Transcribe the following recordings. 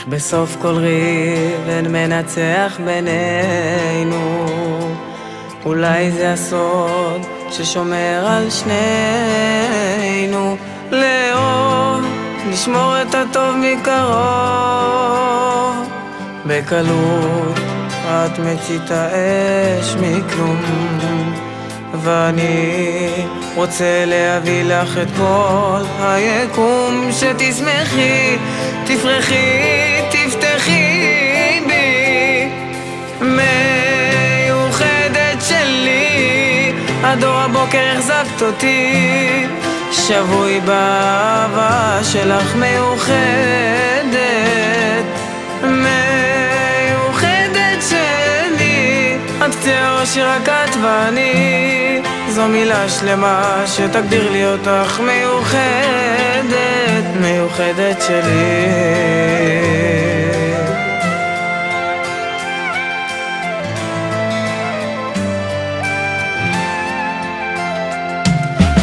איך בסוף כל ריב אין מנצח בינינו, אולי זה הסוד ששומר על שנינו. לאהוב, נשמור את הטוב מקרוב, בקלות את מציתה אש מכלום, ואני רוצה להביא לך את כל היקום. שתשמחי, תפרחי, תפתחי בי, מיוחדת שלי. הדור הבוקר החזקת אותי, שבוי באהבה שלך מיוחדת, מיוחדת שלי. את קצה הראש רק את ואני, זו מילה שלמה שתגדיר לי אותך מיוחדת, מיוחדת שלי.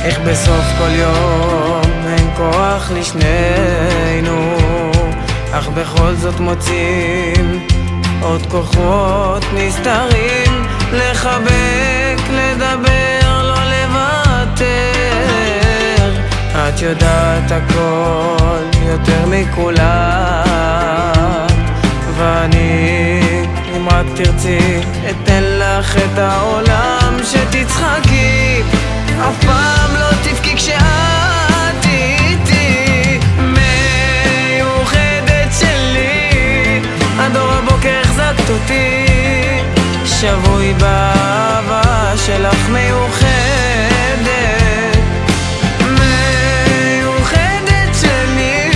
איך בסוף כל יום אין כוח לשנינו, אך בכל זאת מוצאים עוד כוחות נסתרים, לחבק, לדבר, לא לוותר. את יודעת הכל יותר מכולם, ואני אם רק תרצי אתן לך את העולם. שתצחקי, אף פעם לא תבכי כשאת איתי, מיוחדת שלי. הדור הבוקר החזקת אותי, שבוי באהבה שלך מיוחדת, מיוחדת שלי.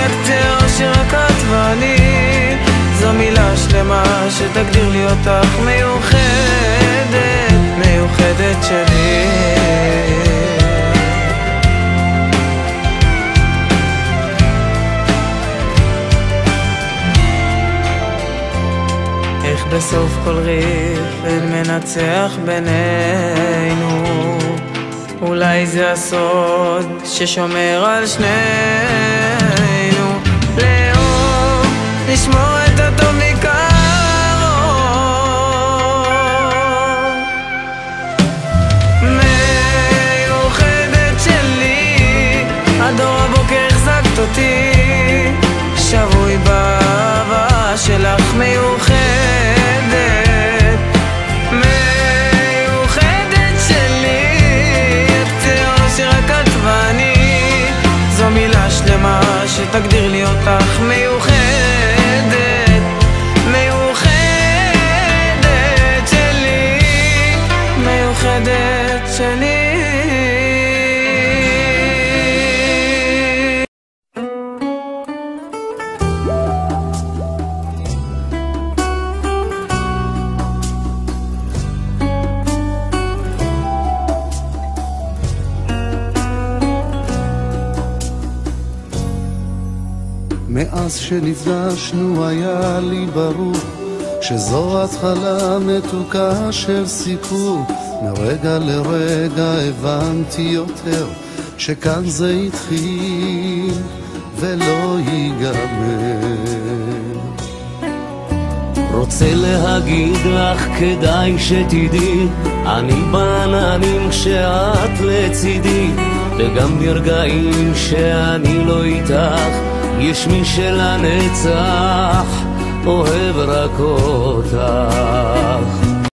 את קצה שרק את ואני, זו מילה שלמה שתגדיר לי אותך מיוחדת, מיוחדת שלי. איך בסוף כל ריב אין מנצח בינינו, אולי זה הסוד ששומר על שנינו. לאהוב, לשמור את הטוב מקרוב, מיוחדת שלי. הדור הבוקר החזקת אותי, שבוי באהבה שלך מיוחדת, מיוחדת שלי. את קצה שרק את ואני, זו מילה שלמה שתגדיר לי אותך מיוחדת, מיוחדת שלי, מיוחדת שלי. מאז שנפגשנו היה לי ברור שזו התחלה מתוקה של סיפור. מרגע לרגע הבנתי יותר שכאן זה התחיל ולא ייגמר. רוצה להגיד לך כדאי שתדעי, אני בעננים כשאת לצידי, וגם ברגעים שאני לא איתך יש מי שלנצח אוהב רק אותך.